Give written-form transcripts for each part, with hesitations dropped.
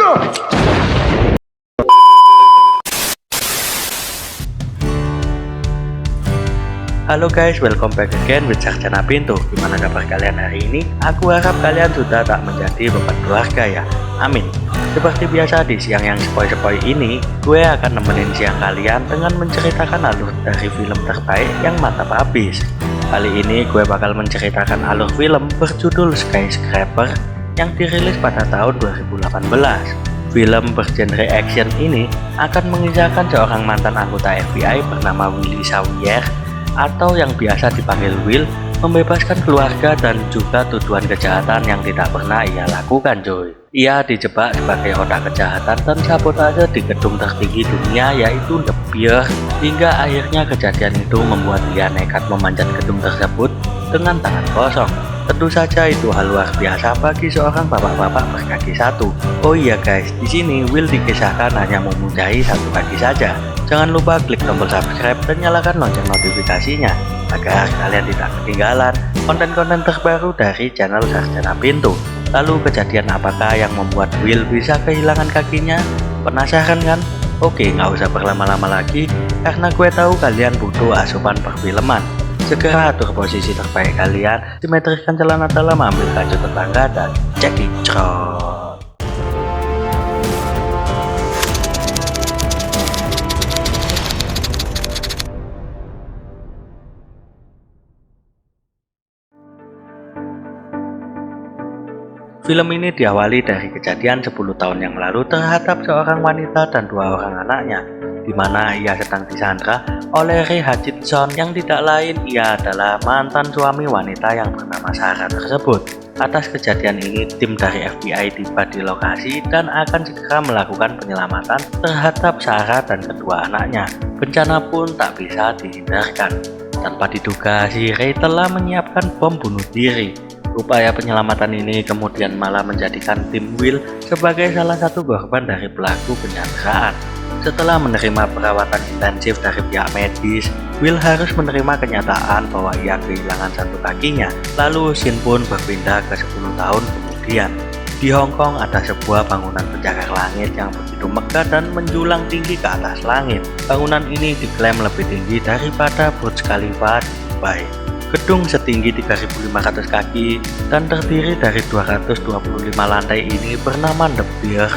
Halo guys, welcome back again with Sarjana Pintu. Gimana kabar kalian hari ini? Aku harap kalian sudah tak menjadi beban keluarga ya. Amin. Seperti biasa di siang yang sepoi-sepoi ini, gue akan nemenin siang kalian dengan menceritakan alur dari film terbaik yang mantap habis. Kali ini gue bakal menceritakan alur film berjudul Skyscraper yang dirilis pada tahun 2018. Film bergenre action ini akan mengisahkan seorang mantan anggota FBI bernama Willy Sawyer atau yang biasa dipanggil Will, membebaskan keluarga dan juga tujuan kejahatan yang tidak pernah ia lakukan coy. Ia dijebak sebagai otak kejahatan dan sabotase di gedung tertinggi dunia yaitu The Pier, hingga akhirnya kejadian itu membuat ia nekat memanjat gedung tersebut dengan tangan kosong. Tentu saja itu hal luar biasa bagi seorang bapak-bapak berkaki satu. Oh iya guys, di sini Will dikisahkan hanya mempunyai satu kaki saja. Jangan lupa klik tombol subscribe dan nyalakan lonceng notifikasinya agar kalian tidak ketinggalan konten-konten terbaru dari channel Sarjana Pintu. Lalu kejadian apakah yang membuat Will bisa kehilangan kakinya? Penasaran kan? Oke, nggak usah berlama-lama lagi karena gue tahu kalian butuh asupan perfilman. Segera atur posisi terbaik kalian, simetrikan celana dalam, ambil kaca tetangga dan cekicot. Film ini diawali dari kejadian 10 tahun yang lalu terhadap seorang wanita dan 2 orang anaknya, di mana ia sedang disandra oleh Ray Hutchinson yang tidak lain ia adalah mantan suami wanita yang bernama Sarah tersebut. Atas kejadian ini, tim dari FBI tiba di lokasi dan akan segera melakukan penyelamatan terhadap Sarah dan kedua anaknya. Bencana pun tak bisa dihindarkan. Tanpa diduga, si Ray telah menyiapkan bom bunuh diri. Upaya penyelamatan ini kemudian malah menjadikan tim Will sebagai salah satu korban dari pelaku penyanderaan. Setelah menerima perawatan intensif dari pihak medis, Will harus menerima kenyataan bahwa ia kehilangan satu kakinya. Lalu scene pun berpindah ke 10 tahun kemudian. Di Hong Kong ada sebuah bangunan pencakar langit yang begitu megah dan menjulang tinggi ke atas langit. Bangunan ini diklaim lebih tinggi daripada Burj Khalifa di Dubai. Gedung setinggi 3.500 kaki dan terdiri dari 225 lantai ini bernama The Pier.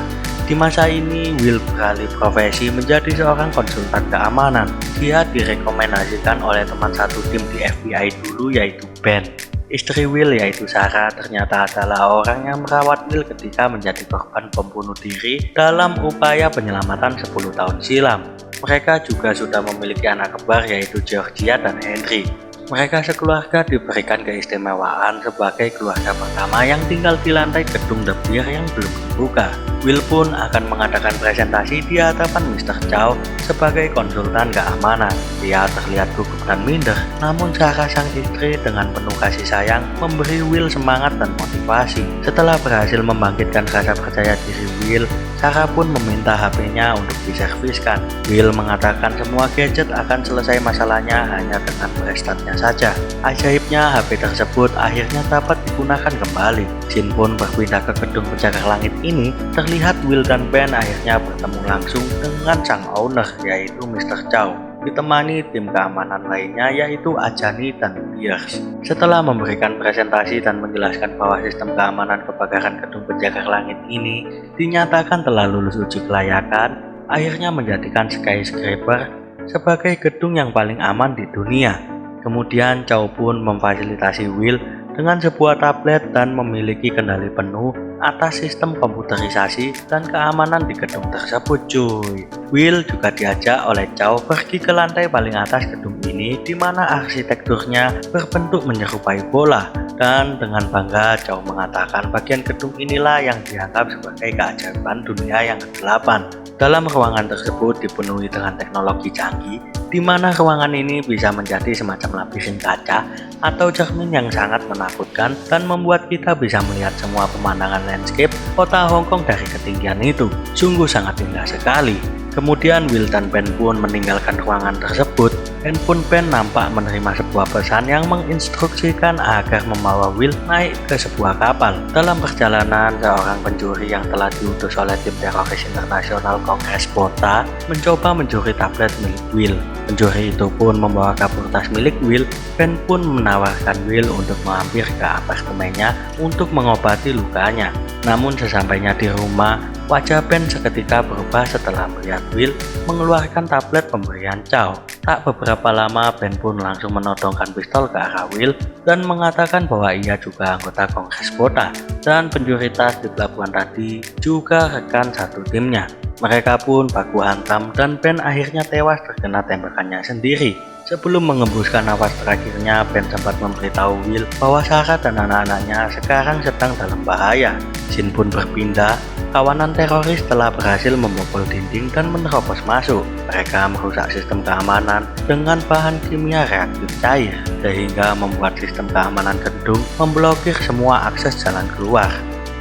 Di masa ini, Will beralih profesi menjadi seorang konsultan keamanan. Dia direkomendasikan oleh teman satu tim di FBI dulu yaitu Ben. Istri Will yaitu Sarah ternyata adalah orang yang merawat Will ketika menjadi korban bom bunuh diri dalam upaya penyelamatan 10 tahun silam. Mereka juga sudah memiliki anak kembar yaitu Georgia dan Henry. Mereka sekeluarga diberikan keistimewaan sebagai keluarga pertama yang tinggal di lantai gedung The Pier yang belum dibuka. Will pun akan mengadakan presentasi di hadapan Mr. Chow sebagai konsultan keamanan. Dia terlihat gugup dan minder, namun Sarah sang istri dengan penuh kasih sayang memberi Will semangat dan motivasi. Setelah berhasil membangkitkan rasa percaya diri Will, Sarah pun meminta HP-nya untuk diserviskan. Will mengatakan semua gadget akan selesai masalahnya hanya dengan merestartnya saja. Ajaibnya HP tersebut akhirnya dapat digunakan kembali. Scene pun berpindah ke gedung pencakar langit ini. Terlihat Will dan Ben akhirnya bertemu langsung dengan sang owner yaitu Mr. Chow, ditemani tim keamanan lainnya yaitu Ajani dan Pierce. Setelah memberikan presentasi dan menjelaskan bahwa sistem keamanan kebakaran gedung pencakar langit ini dinyatakan telah lulus uji kelayakan, akhirnya menjadikan Skyscraper sebagai gedung yang paling aman di dunia. Kemudian Chow pun memfasilitasi Will dengan sebuah tablet dan memiliki kendali penuh atas sistem komputerisasi dan keamanan di gedung tersebut cuy. Will juga diajak oleh Chow pergi ke lantai paling atas gedung ini di mana arsitekturnya berbentuk menyerupai bola, dan dengan bangga Chow mengatakan bagian gedung inilah yang dianggap sebagai keajaiban dunia yang ke-8. Dalam ruangan tersebut dipenuhi dengan teknologi canggih, di mana ruangan ini bisa menjadi semacam lapisan kaca atau cermin yang sangat menakutkan dan membuat kita bisa melihat semua pemandangan landscape kota Hong Kong dari ketinggian itu. Sungguh sangat indah sekali. Kemudian Will dan Ben pun meninggalkan ruangan tersebut. Ben pun nampak menerima sebuah pesan yang menginstruksikan agar membawa Will naik ke sebuah kapal. Dalam perjalanan, seorang pencuri yang telah diutus oleh tim teroris internasional Kongres Botha mencoba mencuri tablet milik Will. Pencuri itu pun membawa kabur tas milik Will. Ben pun menawarkan Will untuk mampir ke apartemennya untuk mengobati lukanya. Namun sesampainya di rumah, wajah Ben seketika berubah setelah melihat Will mengeluarkan tablet pemberian Chow. Tak beberapa lama, Ben pun langsung menodongkan pistol ke arah Will dan mengatakan bahwa ia juga anggota Kongres Botha dan pencuri tas di pelabuhan tadi juga rekan satu timnya. Mereka pun baku hantam dan Ben akhirnya tewas terkena tembakannya sendiri. Sebelum mengembuskan nafas terakhirnya, Ben sempat memberitahu Will bahwa Sarah dan anak-anaknya sekarang sedang dalam bahaya. Scene pun berpindah. Kawanan teroris telah berhasil membobol dinding dan menerobos masuk. Mereka merusak sistem keamanan dengan bahan kimia reaktif cair, sehingga membuat sistem keamanan gedung memblokir semua akses jalan keluar.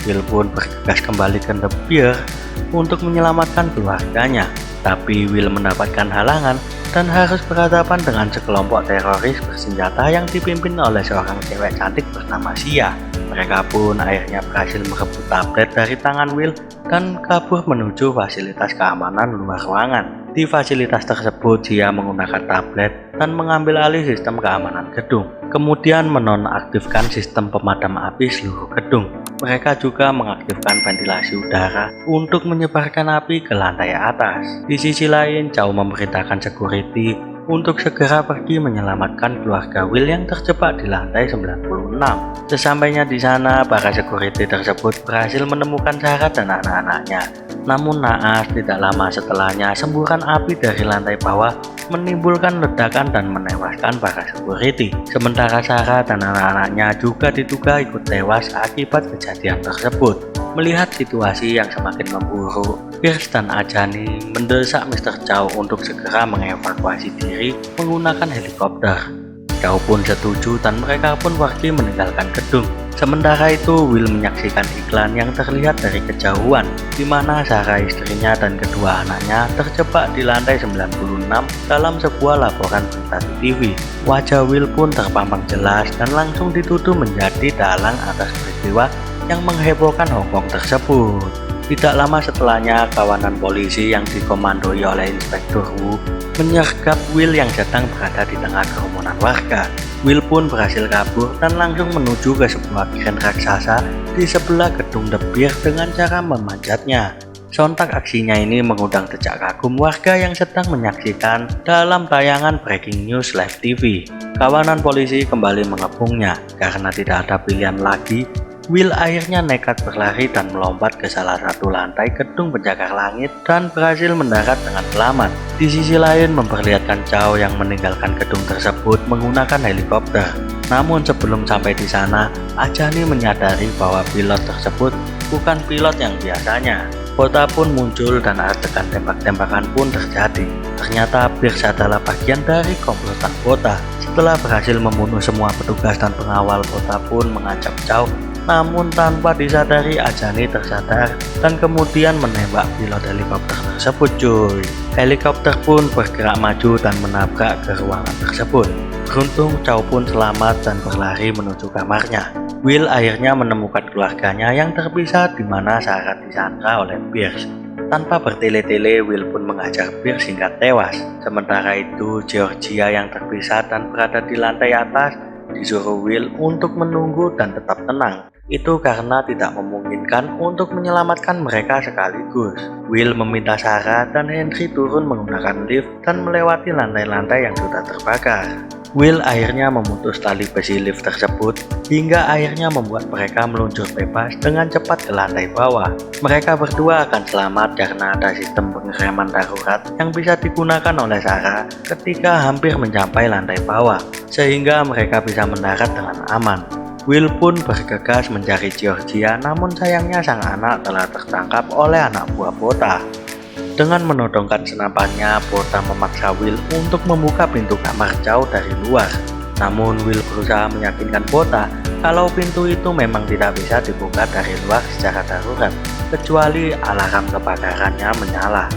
Will pun bergegas kembali ke The Pier untuk menyelamatkan keluarganya. Tapi Will mendapatkan halangan dan harus berhadapan dengan sekelompok teroris bersenjata yang dipimpin oleh seorang cewek cantik bernama Sia. Mereka pun akhirnya berhasil merebut tablet dari tangan Will dan kabur menuju fasilitas keamanan luar ruangan. Di fasilitas tersebut, Sia menggunakan tablet dan mengambil alih sistem keamanan gedung. Kemudian menonaktifkan sistem pemadam api seluruh gedung. Mereka juga mengaktifkan ventilasi udara untuk menyebarkan api ke lantai atas. Di sisi lain, Chow memerintahkan security untuk segera pergi menyelamatkan keluarga Will yang terjebak di lantai 96. Sesampainya di sana, para security tersebut berhasil menemukan Sarah dan anak-anaknya. Namun naas, tidak lama setelahnya, semburan api dari lantai bawah menimbulkan ledakan dan menewaskan para security. Sementara Sarah dan anak-anaknya juga diduga ikut tewas akibat kejadian tersebut. Melihat situasi yang semakin memburuk, Pierce dan Ajani mendesak Mr. Chow untuk segera mengevakuasi diri menggunakan helikopter. Chow pun setuju dan mereka pun pergi meninggalkan gedung. Sementara itu, Will menyaksikan iklan yang terlihat dari kejauhan, di mana Sarah, istrinya, dan kedua anaknya terjebak di lantai 96 dalam sebuah laporan berita di TV. Wajah Will pun terpampang jelas dan langsung dituduh menjadi dalang atas peristiwa yang menghebohkan Hong Kong tersebut. Tidak lama setelahnya, kawanan polisi yang dikomandoi oleh Inspektur Wu menyergap Will yang sedang berada di tengah kerumunan warga. Will pun berhasil kabur dan langsung menuju ke sebuah kren raksasa di sebelah gedung The Pier dengan cara memanjatnya. Sontak aksinya ini mengundang decak kagum warga yang sedang menyaksikan dalam tayangan Breaking News Live TV. Kawanan polisi kembali mengepungnya karena tidak ada pilihan lagi. Will akhirnya nekat berlari dan melompat ke salah satu lantai gedung pencakar langit dan berhasil mendarat dengan selamat. Di sisi lain, memperlihatkan Chow yang meninggalkan gedung tersebut menggunakan helikopter. Namun sebelum sampai di sana, Ajani menyadari bahwa pilot tersebut bukan pilot yang biasanya. Botha pun muncul dan adegan tembak-tembakan pun terjadi. Ternyata Pierce adalah bagian dari komplotan Botha. Setelah berhasil membunuh semua petugas dan pengawal, Botha pun mengancam Chow. Namun tanpa disadari, Ajani tersadar dan kemudian menembak pilot helikopter tersebut cuy. Helikopter pun bergerak maju dan menabrak ke ruangan tersebut. Beruntung Chow pun selamat dan berlari menuju kamarnya. Will akhirnya menemukan keluarganya yang terpisah di mana Sarah disandra oleh Pierce. Tanpa bertele-tele, Will pun mengajar Pierce hingga tewas. Sementara itu, Georgia yang terpisah dan berada di lantai atas disuruh Will untuk menunggu dan tetap tenang. Itu karena tidak memungkinkan untuk menyelamatkan mereka sekaligus. Will meminta Sarah dan Henry turun menggunakan lift dan melewati lantai-lantai yang sudah terbakar. Will akhirnya memutus tali besi lift tersebut hingga akhirnya membuat mereka meluncur bebas dengan cepat ke lantai bawah. Mereka berdua akan selamat karena ada sistem pengereman darurat yang bisa digunakan oleh Sarah ketika hampir mencapai lantai bawah, sehingga mereka bisa mendarat dengan aman. Will pun bergegas mencari Georgia, namun sayangnya sang anak telah tertangkap oleh anak buah Botha. Dengan menodongkan senapannya, Botha memaksa Will untuk membuka pintu kamar Chow dari luar. Namun Will berusaha meyakinkan Botha kalau pintu itu memang tidak bisa dibuka dari luar secara darurat, kecuali alarm kebakarannya menyala.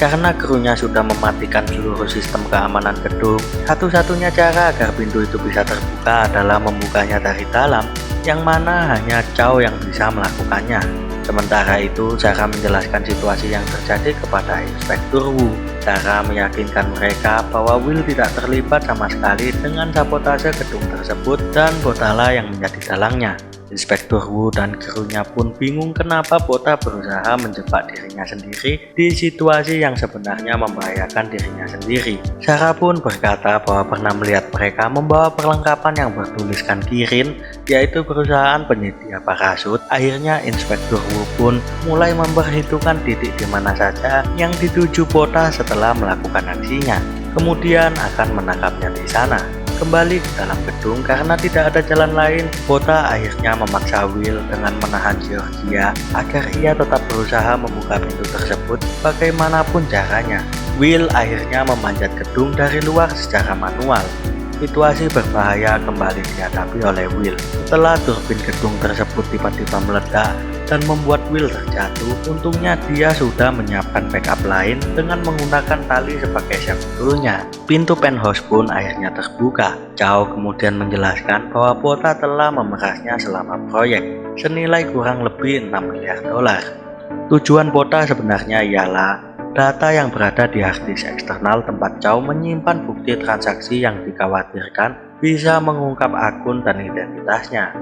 Karena krunya sudah mematikan seluruh sistem keamanan gedung, satu-satunya cara agar pintu itu bisa terbuka adalah membukanya dari dalam, yang mana hanya Chow yang bisa melakukannya. Sementara itu, cara menjelaskan situasi yang terjadi kepada Inspektur Wu. Cara meyakinkan mereka bahwa Will tidak terlibat sama sekali dengan sabotase gedung tersebut dan Botala yang menjadi dalangnya. Inspektur Wu dan krunya pun bingung kenapa Bota berusaha menjebak dirinya sendiri di situasi yang sebenarnya membahayakan dirinya sendiri. Sarah pun berkata bahwa pernah melihat mereka membawa perlengkapan yang bertuliskan Kirin, yaitu perusahaan penyedia parasut. Akhirnya Inspektur Wu pun mulai memperhitungkan titik di mana saja yang dituju Bota setelah melakukan aksinya, kemudian akan menangkapnya di sana. Kembali ke dalam gedung karena tidak ada jalan lain, Bota akhirnya memaksa Will dengan menahan Georgia agar ia tetap berusaha membuka pintu tersebut bagaimanapun caranya. Will akhirnya memanjat gedung dari luar secara manual. Situasi berbahaya kembali dihadapi oleh Will setelah turbin gedung tersebut tiba-tiba meledak dan membuat Will terjatuh. Untungnya dia sudah menyiapkan backup lain dengan menggunakan tali sebagai safety-nya. Pintu penthouse pun akhirnya terbuka. Chow kemudian menjelaskan bahwa Bota telah memerasnya selama proyek senilai kurang lebih 6 miliar dolar. Tujuan Bota sebenarnya ialah data yang berada di harddisk eksternal tempat Chow menyimpan bukti transaksi yang dikhawatirkan bisa mengungkap akun dan identitasnya.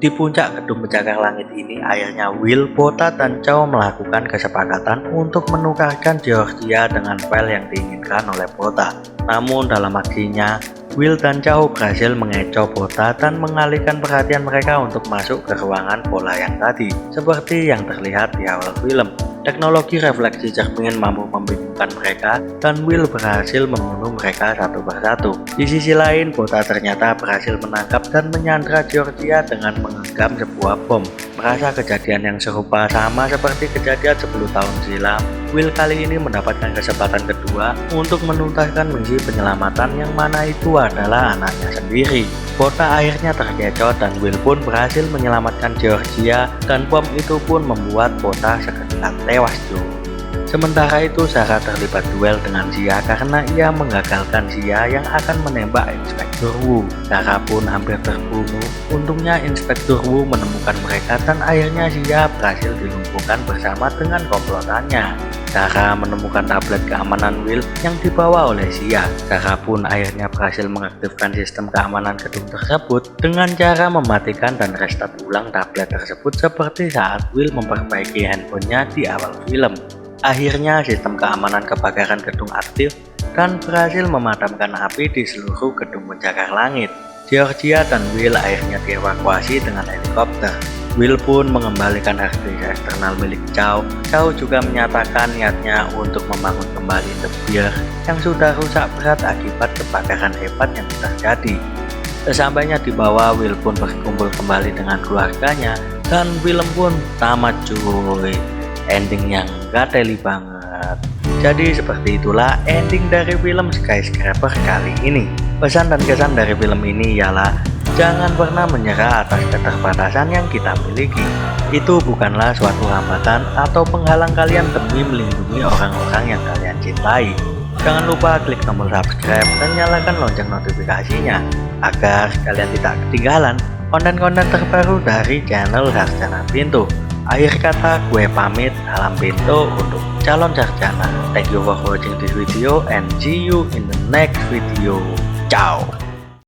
Di puncak gedung pencakar langit ini, akhirnya Will, Bota, dan Chow melakukan kesepakatan untuk menukarkan Georgia dengan file yang diinginkan oleh Bota. Namun dalam aksinya, Will dan Chow berhasil mengecoh Bota dan mengalihkan perhatian mereka untuk masuk ke ruangan bola yang tadi, seperti yang terlihat di awal film. Teknologi refleksi cermin mampu membingungkan mereka dan Will berhasil membunuh mereka satu persatu. Di sisi lain, Bota ternyata berhasil menangkap dan menyandra Georgia dengan menggenggam sebuah bom. Merasa kejadian yang serupa sama seperti kejadian 10 tahun silam, Will kali ini mendapatkan kesempatan kedua untuk menuntaskan misi penyelamatan yang mana itu adalah anaknya sendiri. Bota akhirnya terkecoh dan Will pun berhasil menyelamatkan Georgia dan bom itu pun membuat Bota seketika tewas cuy. Sementara itu Sarah terlibat duel dengan Zia karena ia menggagalkan Zia yang akan menembak Inspektur Wu. Sarah pun hampir terbunuh. Untungnya Inspektur Wu menemukan mereka dan akhirnya Zia berhasil dilumpuhkan bersama dengan komplotannya. Sarah menemukan tablet keamanan Will yang dibawa oleh Zia. Sarah pun akhirnya berhasil mengaktifkan sistem keamanan gedung tersebut dengan cara mematikan dan restart ulang tablet tersebut seperti saat Will memperbaiki handphonenya di awal film. Akhirnya sistem keamanan kebakaran gedung aktif dan berhasil memadamkan api di seluruh gedung pencakar langit. Georgia dan Will akhirnya dievakuasi dengan helikopter. Will pun mengembalikan harddisk eksternal milik Chow. Chow juga menyatakan niatnya untuk membangun kembali The Bear yang sudah rusak berat akibat kebakaran hebat yang terjadi. Sesampainya di bawah, Will pun berkumpul kembali dengan keluarganya dan film pun tamat cuy. Ending yang gak teli banget. Jadi seperti itulah ending dari film Skyscraper kali ini. Pesan dan kesan dari film ini ialah jangan pernah menyerah atas keterbatasan yang kita miliki. Itu bukanlah suatu hambatan atau penghalang kalian demi melindungi orang-orang yang kalian cintai. Jangan lupa klik tombol subscribe dan nyalakan lonceng notifikasinya agar kalian tidak ketinggalan konten-konten terbaru dari channel Sarjana Pintu. Akhir kata, gue pamit, salam pintu untuk calon sarjana. Thank you for watching this video and see you in the next video. Ciao.